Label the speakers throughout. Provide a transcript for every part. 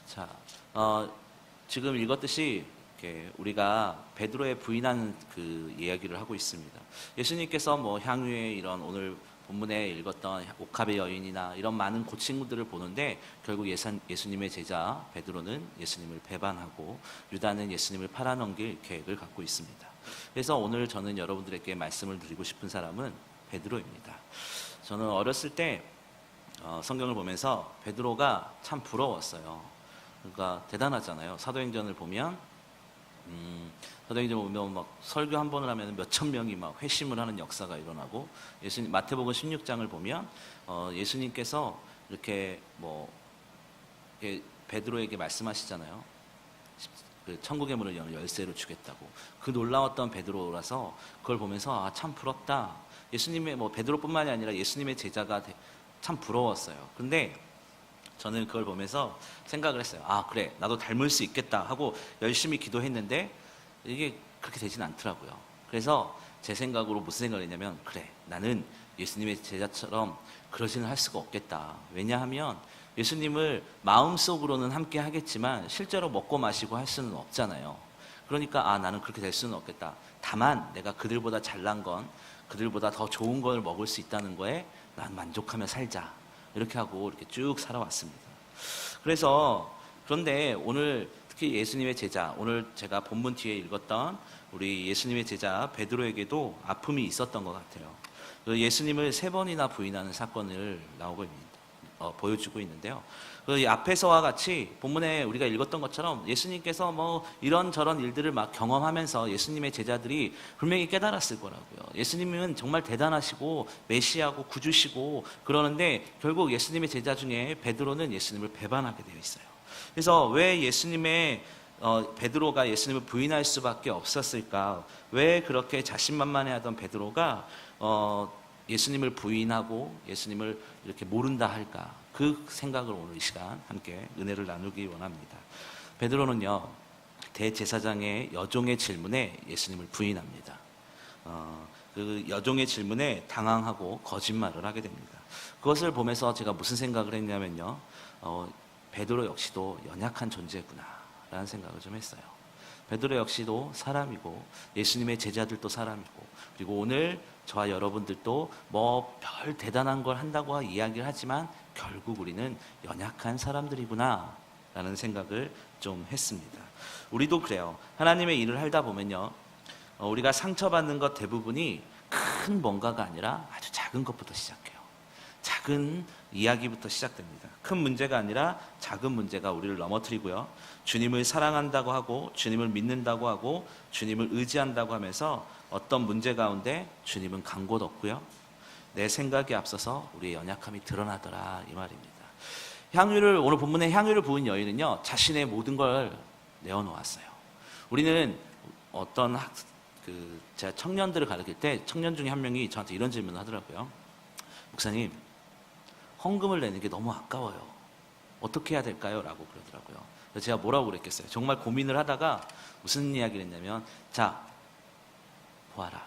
Speaker 1: 자, 지금 읽었듯이 이렇게 우리가 베드로의 부인하는 그 이야기를 하고 있습니다. 예수님께서 뭐 향유의 이런 오늘 본문에 읽었던 옥합의 여인이나 이런 많은 고친구들을 보는데 결국 예수님의 제자 베드로는 예수님을 배반하고 유다는 예수님을 팔아넘길 계획을 갖고 있습니다. 그래서 오늘 저는 여러분들에게 말씀을 드리고 싶은 사람은 베드로입니다. 저는 어렸을 때 성경을 보면서 베드로가 참 부러웠어요. 그러니까 대단하잖아요. 사도행전을 보면 막 설교 한 번을 하면 몇천 명이 막 회심을 하는 역사가 일어나고, 예수님 마태복음 16장을 보면 예수님께서 이렇게 이렇게 베드로에게 말씀하시잖아요. 그 천국의 문을 여는 열쇠로 주겠다고. 그 놀라웠던 베드로라서 그걸 보면서 참 부럽다. 예수님의 베드로뿐만이 아니라 예수님의 제자가 참 부러웠어요. 근데 저는 그걸 보면서 생각을 했어요. 그래, 나도 닮을 수 있겠다 하고 열심히 기도했는데 이게 그렇게 되진 않더라고요. 그래서 제 생각으로 무슨 생각을 했냐면, 그래, 나는 예수님의 제자처럼 그러지는 할 수가 없겠다. 왜냐하면 예수님을 마음속으로는 함께 하겠지만 실제로 먹고 마시고 할 수는 없잖아요. 그러니까 나는 그렇게 될 수는 없겠다. 다만 내가 그들보다 잘난 건, 그들보다 더 좋은 걸 먹을 수 있다는 거에 난 만족하며 살자. 이렇게 하고 이렇게 쭉 살아왔습니다. 그런데 오늘 특히 예수님의 제자, 오늘 제가 본문 뒤에 읽었던 우리 예수님의 제자 베드로에게도 아픔이 있었던 것 같아요. 예수님을 3번이나 부인하는 사건을 보여주고 있는데요. 이 앞에서와 같이 본문에 우리가 읽었던 것처럼 예수님께서 이런저런 일들을 막 경험하면서 예수님의 제자들이 분명히 깨달았을 거라고요. 예수님은 정말 대단하시고 메시아고 구주시고 그러는데 결국 예수님의 제자 중에 베드로는 예수님을 배반하게 되어 있어요. 그래서 왜 베드로가 예수님을 부인할 수밖에 없었을까? 왜 그렇게 자신만만해하던 베드로가 예수님을 부인하고 예수님을 이렇게 모른다 할까? 그 생각을 오늘 이 시간 함께 은혜를 나누기 원합니다. 베드로는요, 대제사장의 여종의 질문에 예수님을 부인합니다. 그 여종의 질문에 당황하고 거짓말을 하게 됩니다. 그것을 보면서 제가 무슨 생각을 했냐면요, 베드로 역시도 연약한 존재구나 라는 생각을 좀 했어요. 베드로 역시도 사람이고 예수님의 제자들도 사람이고, 그리고 오늘 저와 여러분들도 별 대단한 걸 한다고 이야기를 하지만 결국 우리는 연약한 사람들이구나 라는 생각을 좀 했습니다. 우리도 그래요. 하나님의 일을 하다 보면요, 우리가 상처받는 것 대부분이 큰 뭔가가 아니라 아주 작은 것부터 시작해요. 작은 이야기부터 시작됩니다. 큰 문제가 아니라 작은 문제가 우리를 넘어뜨리고요, 주님을 사랑한다고 하고 주님을 믿는다고 하고 주님을 의지한다고 하면서 어떤 문제 가운데 주님은 간 곳 없고요, 내 생각에 앞서서 우리의 연약함이 드러나더라, 이 말입니다. 오늘 본문에 향유를 부은 여인은요, 자신의 모든 걸 내어놓았어요. 우리는 제가 청년들을 가르칠 때 청년 중에 한 명이 저한테 이런 질문을 하더라고요. 목사님, 헌금을 내는 게 너무 아까워요. 어떻게 해야 될까요? 라고 그러더라고요. 그래서 제가 뭐라고 그랬겠어요? 정말 고민을 하다가 무슨 이야기를 했냐면, 자, 보아라.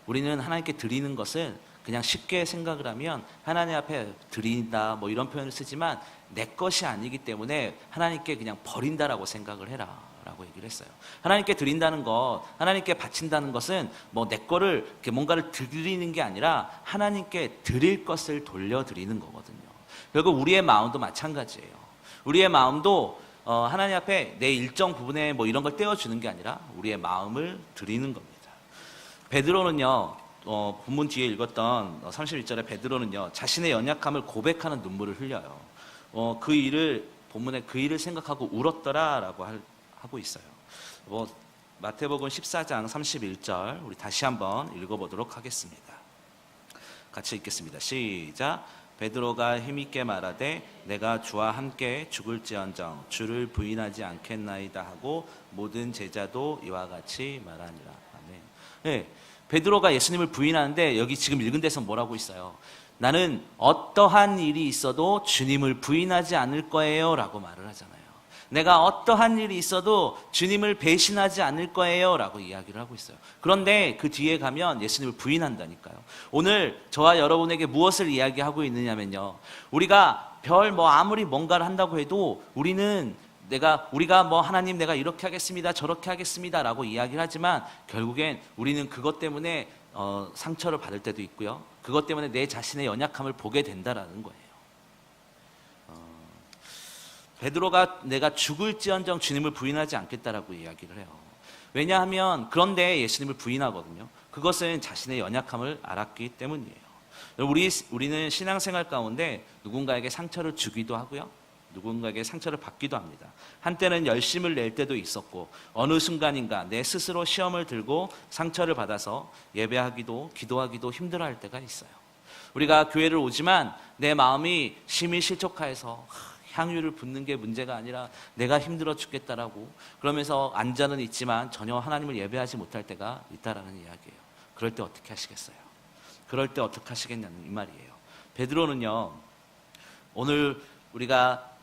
Speaker 1: 우리는 하나님께 드리는 것은 그냥 쉽게 생각을 하면 하나님 앞에 드린다 이런 표현을 쓰지만 내 것이 아니기 때문에 하나님께 그냥 버린다라고 생각을 해라 라고 얘기를 했어요. 하나님께 드린다는 것, 하나님께 바친다는 것은 내 거를 이렇게 뭔가를 드리는 게 아니라 하나님께 드릴 것을 돌려드리는 거거든요. 결국 우리의 마음도 마찬가지예요. 우리의 마음도 하나님 앞에 내 일정 부분에 이런 걸 떼어주는 게 아니라 우리의 마음을 드리는 겁니다. 베드로는요, 본문 뒤에 읽었던 31절에 베드로는요, 자신의 연약함을 고백하는 눈물을 흘려요. 본문에 그 일을 생각하고 울었더라라고 하고 있어요. 마태복음 14장 31절 우리 다시 한번 읽어보도록 하겠습니다. 같이 읽겠습니다. 시작. 베드로가 힘있게 말하되 내가 주와 함께 죽을지언정 주를 부인하지 않겠나이다 하고 모든 제자도 이와 같이 말하니라. 아멘. 네, 베드로가 예수님을 부인하는데 여기 지금 읽은 데서 뭐라고 있어요? 나는 어떠한 일이 있어도 주님을 부인하지 않을 거예요 라고 말을 하잖아요. 내가 어떠한 일이 있어도 주님을 배신하지 않을 거예요 라고 이야기를 하고 있어요. 그런데 그 뒤에 가면 예수님을 부인한다니까요. 오늘 저와 여러분에게 무엇을 이야기하고 있느냐면요, 우리가 별 뭐 아무리 뭔가를 한다고 해도 우리가 뭐 하나님 내가 이렇게 하겠습니다, 저렇게 하겠습니다라고 이야기를 하지만 결국엔 우리는 그것 때문에 상처를 받을 때도 있고요. 그것 때문에 내 자신의 연약함을 보게 된다라는 거예요. 베드로가 내가 죽을지언정 주님을 부인하지 않겠다라고 이야기를 해요. 왜냐하면 그런데 예수님을 부인하거든요. 그것은 자신의 연약함을 알았기 때문이에요. 우리는 신앙생활 가운데 누군가에게 상처를 주기도 하고요. 누군가에게 상처를 받기도 합니다. 한때는 열심을 낼 때도 있었고 어느 순간인가 내 스스로 시험을 들고 상처를 받아서 예배하기도 기도하기도 힘들어할 때가 있어요. 우리가 교회를 오지만 내 마음이 심히 실족하여서 향유를 붓는 게 문제가 아니라 내가 힘들어 죽겠다라고 그러면서 앉아는 있지만 전혀 하나님을 예배하지 못할 때가 있다라는 이야기예요. 그럴 때 어떻게 하시겠어요? 그럴 때 어떻게 하시겠냐는 이 말이에요. 베드로는요, 오늘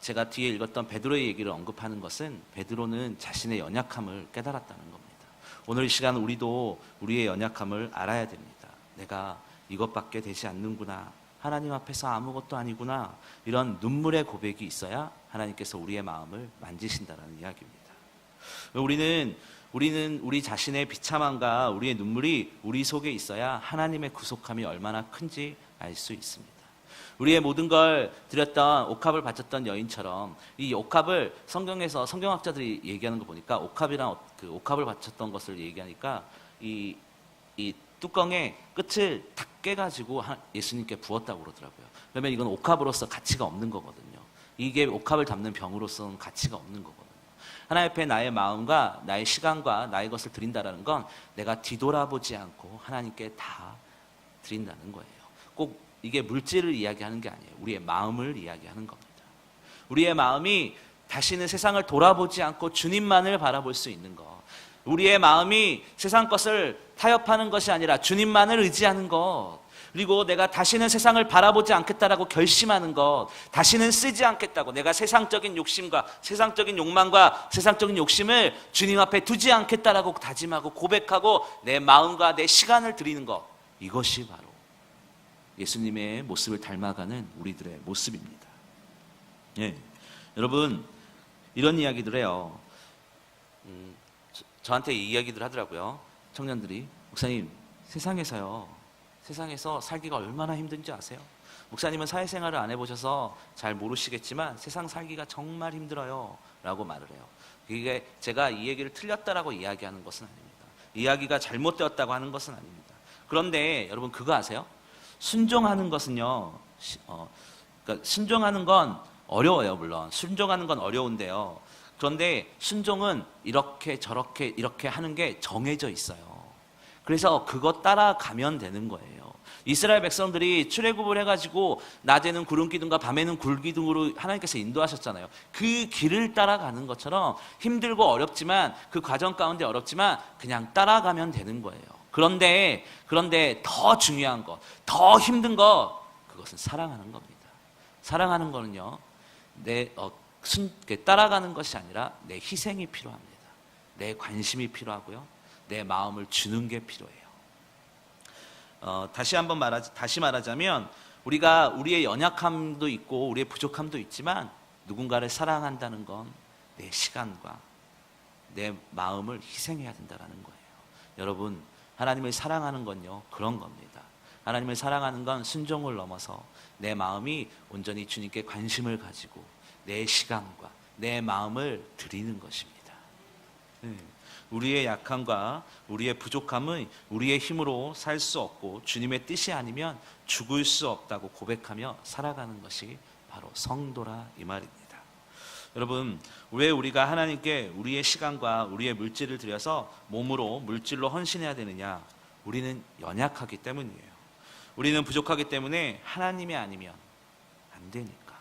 Speaker 1: 제가 뒤에 읽었던 베드로의 얘기를 언급하는 것은 베드로는 자신의 연약함을 깨달았다는 겁니다. 오늘 이 시간 우리도 우리의 연약함을 알아야 됩니다. 내가 이것밖에 되지 않는구나. 하나님 앞에서 아무것도 아니구나. 이런 눈물의 고백이 있어야 하나님께서 우리의 마음을 만지신다는 이야기입니다. 우리는 우리 자신의 비참함과 우리의 눈물이 우리 속에 있어야 하나님의 구속함이 얼마나 큰지 알 수 있습니다. 우리의 모든 걸 드렸던 옥합을 바쳤던 여인처럼 이 옥합을 성경에서 성경학자들이 얘기하는 거 보니까 옥합이랑 그 옥합을 바쳤던 것을 얘기하니까 이 뚜껑의 끝을 탁 깨가지고 예수님께 부었다고 그러더라고요. 그러면 이건 옥합으로서 가치가 없는 거거든요. 이게 옥합을 담는 병으로서는 가치가 없는 거거든요. 하나님 앞에 나의 마음과 나의 시간과 나의 것을 드린다라는 건 내가 뒤돌아보지 않고 하나님께 다 드린다는 거예요. 꼭 이게 물질을 이야기하는 게 아니에요. 우리의 마음을 이야기하는 겁니다. 우리의 마음이 다시는 세상을 돌아보지 않고 주님만을 바라볼 수 있는 것. 우리의 마음이 세상 것을 타협하는 것이 아니라 주님만을 의지하는 것. 그리고 내가 다시는 세상을 바라보지 않겠다라고 결심하는 것. 다시는 쓰지 않겠다고 내가 세상적인 욕심과 세상적인 욕망과 세상적인 욕심을 주님 앞에 두지 않겠다라고 다짐하고 고백하고 내 마음과 내 시간을 드리는 것. 이것이 바로 예수님의 모습을 닮아가는 우리들의 모습입니다. 예. 여러분 이런 이야기들 해요. 저한테 이 이야기들 하더라고요. 청년들이 목사님 세상에서 살기가 얼마나 힘든지 아세요? 목사님은 사회생활을 안 해보셔서 잘 모르시겠지만 세상 살기가 정말 힘들어요 라고 말을 해요. 이게 제가 이 얘기를 틀렸다라고 이야기하는 것은 아닙니다. 이야기가 잘못되었다고 하는 것은 아닙니다. 그런데 여러분 그거 아세요? 순종하는 것은요, 그러니까 순종하는 건 어려워요. 물론 순종하는 건 어려운데요. 그런데 순종은 이렇게 저렇게 이렇게 하는 게 정해져 있어요. 그래서 그거 따라가면 되는 거예요. 이스라엘 백성들이 출애굽을 해가지고 낮에는 구름 기둥과 밤에는 굴 기둥으로 하나님께서 인도하셨잖아요. 그 길을 따라가는 것처럼 힘들고 어렵지만 그 과정 가운데 어렵지만 그냥 따라가면 되는 거예요. 그런데 더 중요한 것, 더 힘든 것, 그것은 사랑하는 겁니다. 사랑하는 거는요, 따라가는 것이 아니라 내 희생이 필요합니다. 내 관심이 필요하고요, 내 마음을 주는 게 필요해요. 다시 말하자면 우리가 우리의 연약함도 있고 우리의 부족함도 있지만 누군가를 사랑한다는 건 내 시간과 내 마음을 희생해야 된다는 거예요. 여러분 하나님을 사랑하는 건요 그런 겁니다. 하나님을 사랑하는 건 순종을 넘어서 내 마음이 온전히 주님께 관심을 가지고 내 시간과 내 마음을 드리는 것입니다. 우리의 약함과 우리의 부족함은 우리의 힘으로 살 수 없고 주님의 뜻이 아니면 죽을 수 없다고 고백하며 살아가는 것이 바로 성도라 이 말입니다. 여러분 왜 우리가 하나님께 우리의 시간과 우리의 물질을 들여서 몸으로 물질로 헌신해야 되느냐? 우리는 연약하기 때문이에요. 우리는 부족하기 때문에 하나님이 아니면 안 되니까.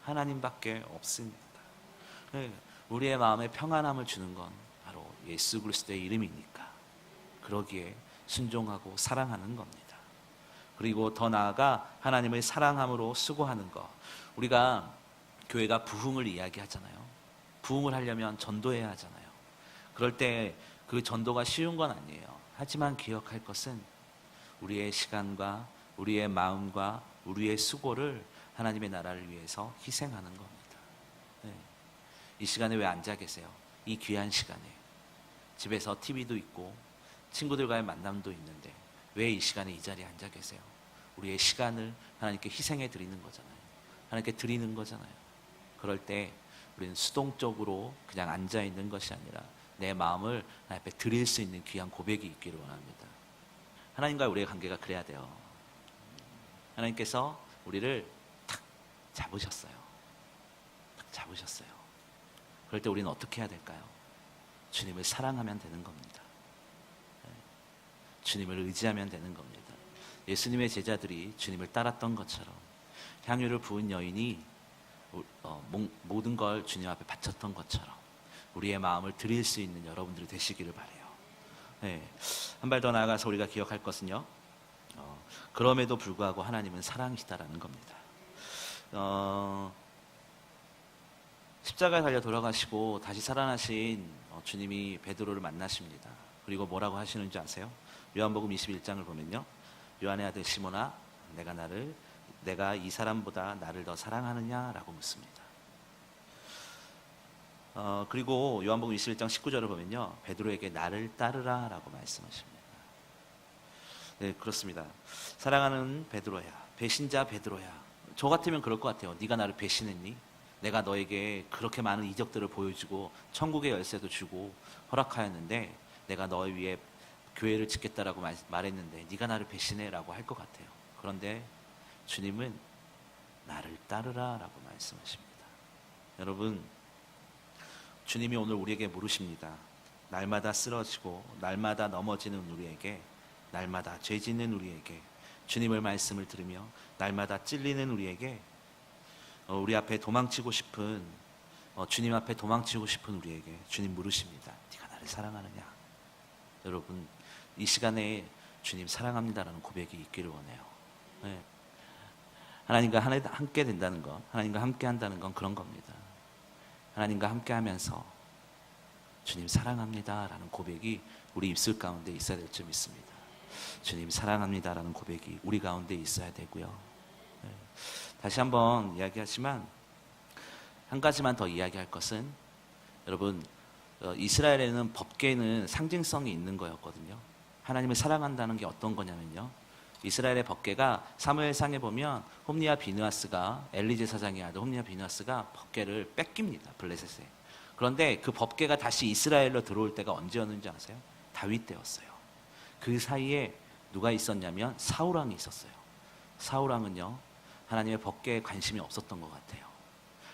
Speaker 1: 하나님밖에 없습니다. 우리의 마음에 평안함을 주는 건 바로 예수 그리스도의 이름이니까. 그러기에 순종하고 사랑하는 겁니다. 그리고 더 나아가 하나님을 사랑함으로 수고하는 것. 우리가 교회가 부흥을 이야기하잖아요. 부흥을 하려면 전도해야 하잖아요. 그럴 때 그 전도가 쉬운 건 아니에요. 하지만 기억할 것은 우리의 시간과 우리의 마음과 우리의 수고를 하나님의 나라를 위해서 희생하는 겁니다. 네. 이 시간에 왜 앉아 계세요? 이 귀한 시간에 집에서 TV도 있고 친구들과의 만남도 있는데 왜 이 시간에 이 자리에 앉아 계세요? 우리의 시간을 하나님께 희생해 드리는 거잖아요. 하나님께 드리는 거잖아요. 그럴 때 우리는 수동적으로 그냥 앉아 있는 것이 아니라 내 마음을 하나님 앞에 드릴 수 있는 귀한 고백이 있기를 원합니다. 하나님과 우리의 관계가 그래야 돼요. 하나님께서 우리를 탁 잡으셨어요. 탁 잡으셨어요. 그럴 때 우리는 어떻게 해야 될까요? 주님을 사랑하면 되는 겁니다. 주님을 의지하면 되는 겁니다. 예수님의 제자들이 주님을 따랐던 것처럼 향유를 부은 여인이 모든 걸 주님 앞에 바쳤던 것처럼 우리의 마음을 드릴 수 있는 여러분들이 되시기를 바라요. 네. 한 발 더 나아가서 우리가 기억할 것은요, 그럼에도 불구하고 하나님은 사랑이시다라는 겁니다. 십자가에 달려 돌아가시고 다시 살아나신 주님이 베드로를 만나십니다. 그리고 뭐라고 하시는지 아세요? 요한복음 21장을 보면요, 요한의 아들 시몬아, 내가 이 사람보다 나를 더 사랑하느냐라고 묻습니다. 그리고 요한복음 21장 19절을 보면요, 베드로에게 나를 따르라라고 말씀하십니다. 네, 그렇습니다. 사랑하는 베드로야, 배신자 베드로야, 저 같으면 그럴 것 같아요. 네가 나를 배신했니? 내가 너에게 그렇게 많은 이적들을 보여주고 천국의 열쇠도 주고 허락하였는데 내가 너에 위해 교회를 짓겠다라고 말했는데 네가 나를 배신해라고 할 것 같아요. 그런데 주님은 나를 따르라라고 말씀하십니다. 여러분, 주님이 오늘 우리에게 물으십니다. 날마다 쓰러지고 날마다 넘어지는 우리에게, 날마다 죄 짓는 우리에게, 주님의 말씀을 들으며 날마다 찔리는 우리에게, 우리 앞에 도망치고 싶은, 주님 앞에 도망치고 싶은 우리에게 주님 물으십니다. 네가 나를 사랑하느냐? 여러분, 이 시간에 주님 사랑합니다라는 고백이 있기를 원해요. 네. 하나님과 함께 된다는 것, 하나님과 함께 한다는 건 그런 겁니다. 하나님과 함께 하면서 주님 사랑합니다라는 고백이 우리 입술 가운데 있어야 될 줄 믿습니다. 주님 사랑합니다라는 고백이 우리 가운데 있어야 되고요. 네. 다시 한번 이야기하지만 한 가지만 더 이야기할 것은, 여러분, 이스라엘에는 법계는 상징성이 있는 거였거든요. 하나님을 사랑한다는 게 어떤 거냐면요, 이스라엘의 법궤가 사무엘상에 보면 홈리와 비느하스가, 엘리 제사장의 아들 홈리와 비느하스가 법궤를 뺏깁니다, 블레셋에. 그런데 그 법궤가 다시 이스라엘로 들어올 때가 언제였는지 아세요? 다윗 때였어요. 그 사이에 누가 있었냐면 사울왕이 있었어요. 사울왕은요, 하나님의 법궤에 관심이 없었던 것 같아요.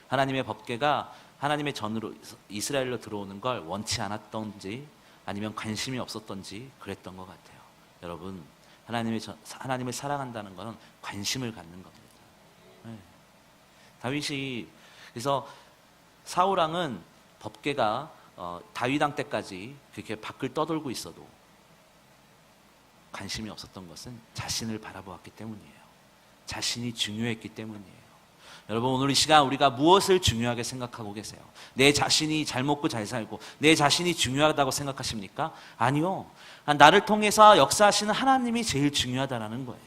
Speaker 1: 하나님의 법궤가 하나님의 전으로 이스라엘로 들어오는 걸 원치 않았던지 아니면 관심이 없었던지 그랬던 것 같아요. 여러분, 하나님을 사랑한다는 것은 관심을 갖는 겁니다. 네. 다윗이, 그래서 사울왕은 법궤가 다윗 왕 때까지 그렇게 밖을 떠돌고 있어도 관심이 없었던 것은 자신을 바라보았기 때문이에요. 자신이 중요했기 때문이에요. 여러분, 오늘 이 시간 우리가 무엇을 중요하게 생각하고 계세요? 내 자신이 잘 먹고 잘 살고 내 자신이 중요하다고 생각하십니까? 아니요. 나를 통해서 역사하시는 하나님이 제일 중요하다라는 거예요.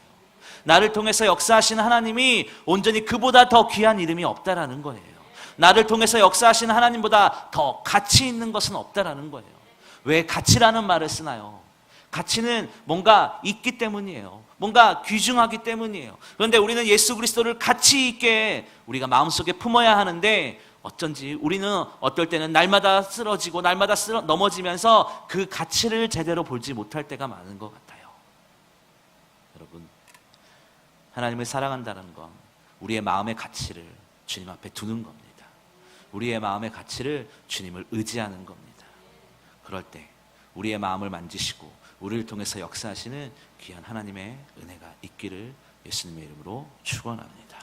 Speaker 1: 나를 통해서 역사하시는 하나님이 온전히 그보다 더 귀한 이름이 없다라는 거예요. 나를 통해서 역사하시는 하나님보다 더 가치 있는 것은 없다라는 거예요. 왜 가치라는 말을 쓰나요? 가치는 뭔가 있기 때문이에요. 뭔가 귀중하기 때문이에요. 그런데 우리는 예수 그리스도를 가치 있게 우리가 마음속에 품어야 하는데, 어쩐지 우리는 어떨 때는 날마다 쓰러지고 날마다 넘어지면서 그 가치를 제대로 보지 못할 때가 많은 것 같아요. 여러분, 하나님을 사랑한다는 건 우리의 마음의 가치를 주님 앞에 두는 겁니다. 우리의 마음의 가치를 주님을 의지하는 겁니다. 그럴 때 우리의 마음을 만지시고 우리를 통해서 역사하시는 귀한 하나님의 은혜가 있기를 예수님의 이름으로 축원합니다.